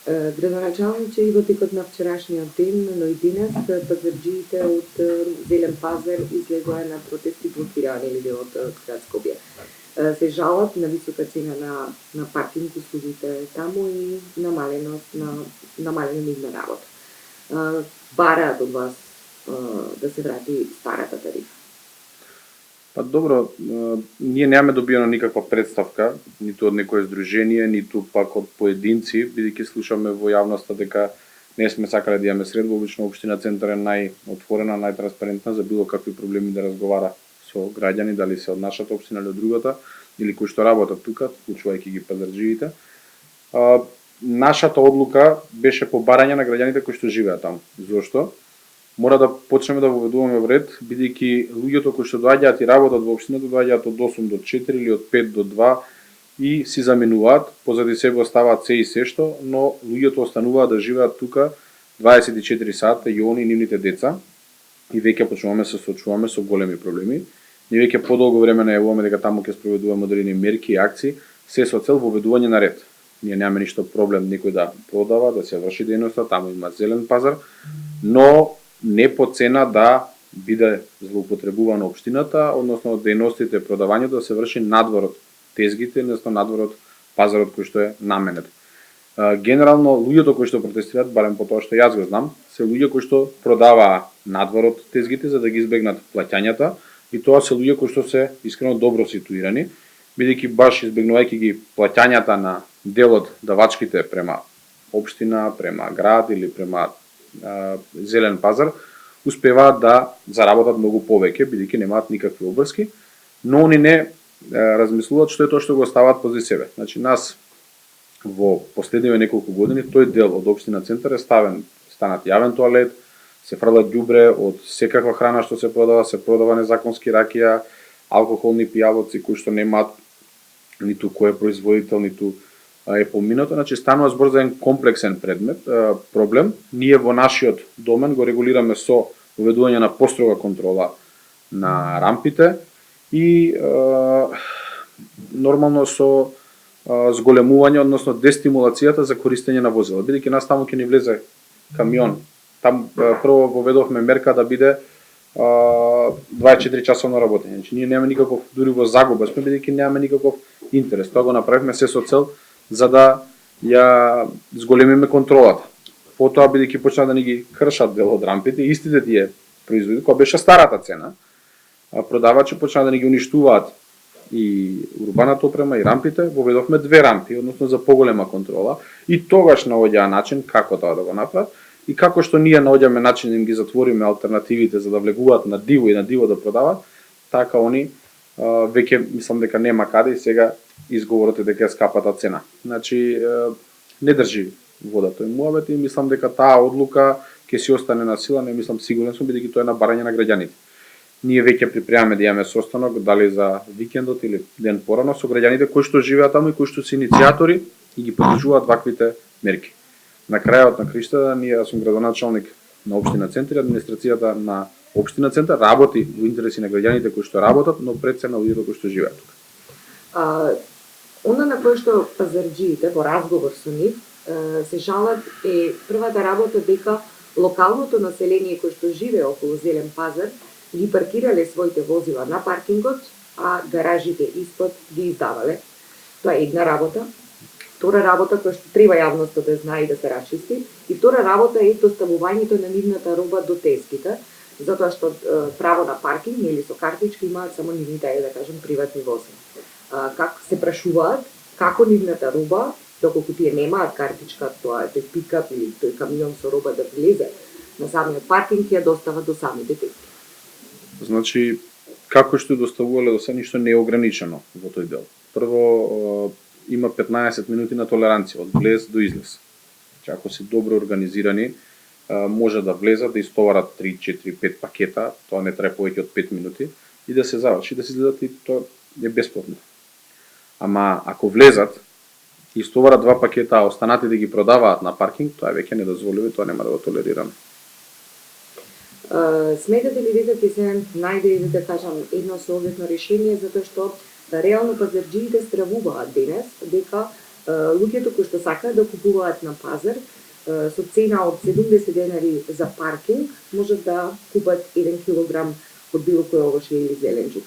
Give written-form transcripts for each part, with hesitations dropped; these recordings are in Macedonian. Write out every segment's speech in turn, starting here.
Градоначалниче, и во текот на вчерашниот ден, но и денес, пазарџиите од Зелен пазар излегоа на протести, блокирани делот од Градско објект. Се жалат на висока цена на паркинг услугите таму и намалено нивна работа. Бараат од вас да се врати старата тарифа. Па добро, ние немаме добиено никаква представка, ниту од некое здружение, ниту пак од поединци, бидејќи слушаме во јавноста дека не сме сакале да имаме средба. Обично општина Центар е најотворена, најтранспарентна за било какви проблеми да разговара со граѓани, дали се од нашата општина или од другата, или кои што работат тука, вклучувајќи ги пазарџиите. Нашата одлука беше по барање на граѓаните кои што живеат таму. Зошто? Мора да почнеме да воведуваме во ред, бидејќи луѓето кои што доаѓаат и работат во општината доаѓаат од 8 до 4 или од 5 до 2 и си заминуваат, позади себе оставаат се и се што, но луѓето остануваат да живеат тука 24 сата и они и нивните деца, и веќе почнуваме се соочуваме со големи проблеми. Ние веќе подолго време најавуваме дека таму ќе спроведуваме одредени мерки и акции, се со цел воведување на ред. Ние немаме ништо проблем некој да продава, да се врши дејноста, таму има зелен пазар, но не по цена да биде злоупотребувана општината, односно дејностите продавањето да се врши надвор од тезгите, односно надвор од пазарот кој што е наменет. Генерално луѓето кои што протестираат, барем по тоа што јас го знам, се луѓе кои што продаваа надвор од тезгите за да ги избегнат плаќањата, и тоа се луѓе кои што се искрено добро ситуирани, бидејќи баш избегнувајќи ги плаќањата на делот давачките према општина, према град или према зелен пазар, успеваат да заработат многу повеќе, бидејќи немаат никакви обврски, но они не размислуваат што е тоа што го оставаат пози себе. Значи, нас во последниве неколку години тој дел од општина Центар е станат јавен тоалет, се фрла ѓубре од секаква храна што се продава незаконски ракија, алкохолни пијавоци кои што немаат ниту кој е производител, ниту е поминато. Значи, станува збор за еден комплексен проблем. Ние во нашиот домен го регулираме со воведување на построга контрола на рампите и нормално со зголемување, односно дестимулацијата за користење на возила. Бидејќи нас таму ќе ни влезе камион. Там прво воведовме мерка да биде 24 часовно работење. Значи, ние немаме никаков, дури во загуба сме, бидејќи немаме никаков интерес. Тоа го направивме се со цел за да ја зголемиме контролата. Потоа, бидејќи почна да ни ги кршат дел од рампите, истите тие производи, која беше старата цена, продавачи почна да ни ги уништуваат и урбаната опрема и рампите, воведовме 2 рампи, односно за поголема контрола, и тогаш наоѓаа начин како тоа да го направат, и како што ние наоѓаме начин да им ги затвориме алтернативите за да влегуваат на диво и на диво да продават, така они веќе мислам дека нема каде и сега изговорот е дека е скапата цена. Значи, не држи вода тој муабет и мислам дека таа одлука ќе си остане на сила, не мислам, сигурен сум, бидејќи тоа е на барање на граѓаните. Ние веќе припремаме да имаме состанок, дали за викендот или ден порано, со граѓаните кои што живеат таму и кои што се иницијатори и ги поддржуваат ваквите мерки. На крајот на криштата, ние сум градоначалник на општина Центар, администрацијата на општина Центар работи во интереси на граѓаните кои што работат, но пред се на луѓето кои што живеат тука. Она на кое што пазарџиите во разговор со нив се жалат е првата работа дека локалното население кое што живее околу Зелен пазар ги паркирале своите возила на паркингот, а гаражите испод ги издавале. Тоа е една работа. Втора работа која што треба јавноста да знае и да се расчисти. И втора работа е доставувањето на нивната роба до теските, затоа што право на паркинг или со картички имаат само нивните, да кажем, приватни возила. Како се прашуваат како нивната роба, доколку тие немаат картичка, тоа е тој пикап или тој камион со роба да влезе на самиот паркинг, ја достава до самите тески. Значи, како што доставувале до се, ништо не е ограничено во тој дел. Прво, има 15 минути на толеранција од влез до излез. Значи, ако се добро организирани, може да влезат, да истоварат 3, 4, 5 пакета, тоа не трае повеќе од 5 минути, и да се заврши, да се изгледат и тоа е бесплатно. Ама ако влезат и истоварат 2 пакета, а останати да ги продаваат на паркинг, тоа е веќе недозволиво и тоа нема да го толерираме. Сметате ли дека ќе се најде, да кажам, едно соодветно решение, затоа што реално пазарџиите стравуваат денес дека Луѓето кои што сакаат да купуваат на пазар со цена од 70 денари за паркинг можат да купат 1 килограм од било кој овошје или зеленчук.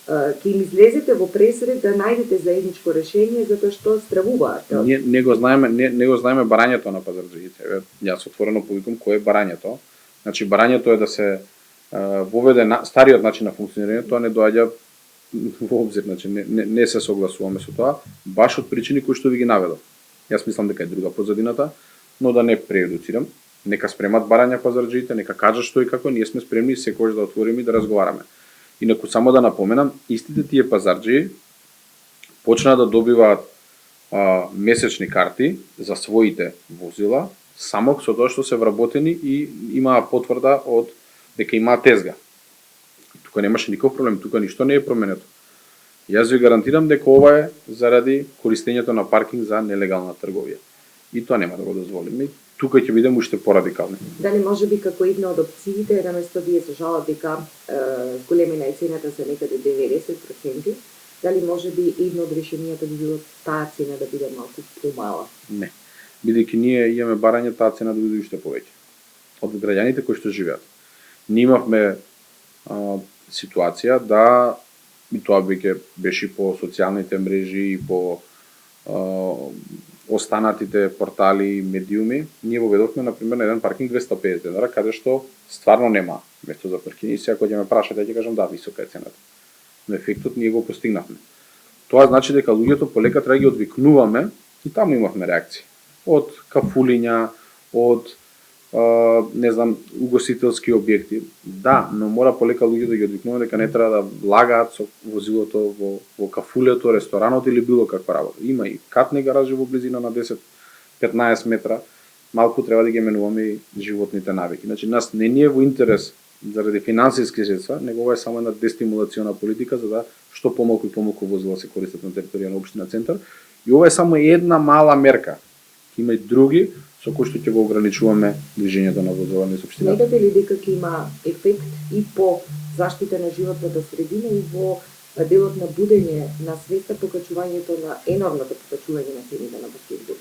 Ќе им излезете во пресред да најдете заедничко решение затоа што стравуваат. Не го знаеме барањето на пазарџиите. Јас отворено повикам кој е барањето. Значи барањето е да се воведе стариот начин на функционирање, тоа не доаѓа во обзир, значи не се согласуваме со тоа, баш од причини кои што ви ги наведов. Јас мислам дека е друга позадината, но да не преедуцирам. Нека спремат барања пазарџиите, нека кажат што и како, ние сме спремни секогаш да отвориме и да разговараме. Инаку само да напоменам, истите тие пазарџии почнаа да добиваат месечни карти за своите возила, само со тоа што се вработени и имаа потврда од дека имаат тезга. Тука немаше никаков проблем, тука ништо не е променето. Јас ви гарантирам дека ова е заради користењето на паркинг за нелегална трговија. И тоа нема да го дозволиме. Тука ќе бидеме уште порадикални. Дали може би како една од опциите, наместо вие се жалат дека големина и цената се некаде 90%, дали може би едно од решенијата би било таа цена да биде малку помала? Не. Бидејќи ние имаме барање, таа цена да биде уште повеќе. Од граѓаните кои што живеат. Ние имавме ситуација да, и тоа беше по социјалните мрежи и по останатите портали и медиуми, ние воведовме например на еден паркинг 250 денара, каде што стварно нема место за паркирање. И сега кога ќе ме прашате, ќе кажам да, висока е цената. Но ефектот ние го постигнавме. Тоа значи дека луѓето полека треба да ги одвикнуваме и таму имавме реакции. Од кафулиња, од не знам, угостителски објекти. Да, но мора полека луѓето да ги одвикнуваме дека не треба да влагаат со возилото во кафулето, ресторанот или било каква работа. Има и катни гаражи во близина на 10-15 метра. Малку треба да ги менуваме и животните навики. Значи, нас не ни е во интерес заради финансиски средства, него ова е само една дестимулациона политика за да што помалку и помалку возила се користат на територија на општина Центар. И ова е само една мала мерка. Има и други со кои што ќе го ограничуваме движењето на возила низ општината. Сметате ли дека ќе има ефект и по заштита на животната средина и во делот на будење на свеста покачувањето на енормното покачување на цените на баскетбол?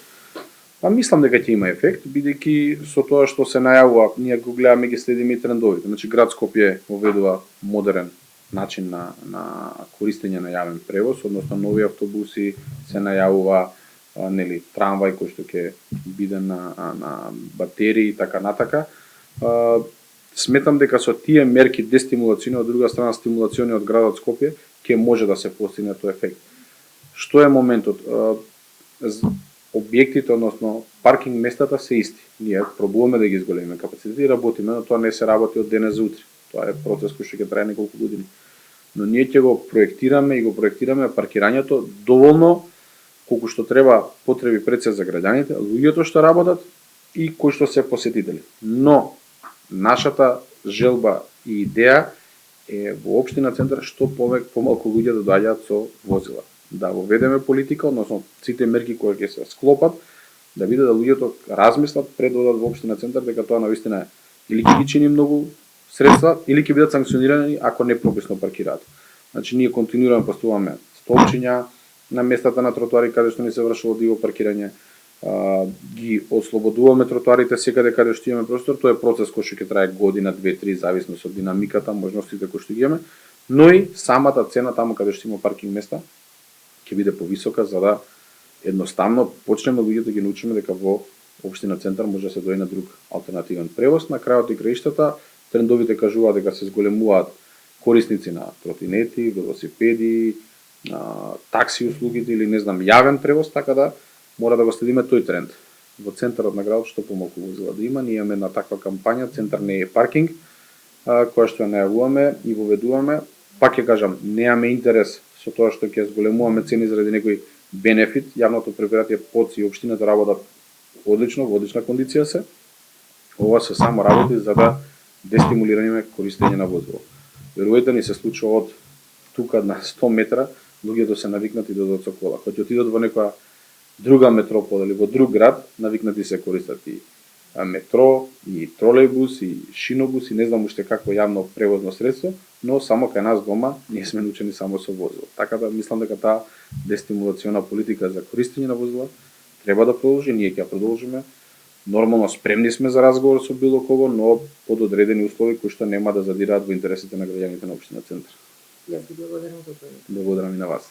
Па мислам дека ќе има ефект, бидејќи со тоа што се најавува, ние го гледаме, ги следиме и трендовите. Значи град Скопје воведува модерен начин на користење на јавен превоз, односно нови автобуси, се најавува нели трамвај кој што ќе биде на батерии и така натака. Сметам дека со тие мерки дестимулациони, од друга страна стимулациони од градот Скопје, ќе може да се постигне тој ефект. Што е моментот? Објектите, односно паркинг местата се исти. Ние пробуваме да ги зголемиме капацитет и работиме, но тоа не се работи од денес за утре. Тоа е процес кој што ќе трае неколку години. Но ние ќе го проектираме паркирањето доволно колку што треба потреби пред се за граѓаните, луѓето што работат и кои што се посетители. Но нашата желба и идеја е во општина Центар што помалку луѓе да доаѓаат со возила. Да воведеме политика, односно сите мерки кои ќе се склопат, да биде да луѓето размислат пред да одат во општина Центар дека тоа навистина е или ќе ги чини многу средства или ќе бидат санкционирани ако непрописно паркираат. Значи ние континуирано поставуваме столчиња на местата на тротоари каде што не се вршило диво паркирање, ги ослободуваме тротоарите секаде каде што имаме простор. Тоа е процес кој што ќе трае година, 2-3, зависно од динамиката, можностите кои што ги имаме, но и самата цена таму каде што има паркинг места ќе биде повисока за да едноставно почнеме луѓето да ги научиме дека во општина Центар може да се дојде на друг алтернативен превоз. На крајот и краиштата трендовите кажуваат дека се зголемуваат корисници на тротинети, велосипеди, такси услугите или не знам јавен превоз, така да мора да го следиме тој тренд. Во центарот на градот што помалку возила да има, ние имаме една таква кампања Центар не е паркинг, која што ја најавуваме и воведуваме. Пак ќе кажам, немаме интерес со тоа што ќе зголемуваме цени заради некој бенефит. Јавното предпријатие ПОЦ и општината работат одлично, во одлична кондиција се. Ова се само работи за да дестимулираме користење на возило. Верувајте ни се случува од тука на 100 метра, луѓето се навикнати да одат со кола. Кога ќе отидат во некоја друга метропола или во друг град, навикнати се користат и метро, и тролејбус, и шинобус, и не знам уште какво јавно превозно средство, но само кај нас дома ние сме научени само со возило. Така да мислам дека таа дестимулациона политика за користење на возила треба да продолжи, ние ќе ја продолжиме. Нормално спремни сме за разговор со било кого, но под одредени услови кои што нема да задираат во интересите на граѓаните на општина Центар. Јас ви благодарам за тоа. Благодарам и на вас.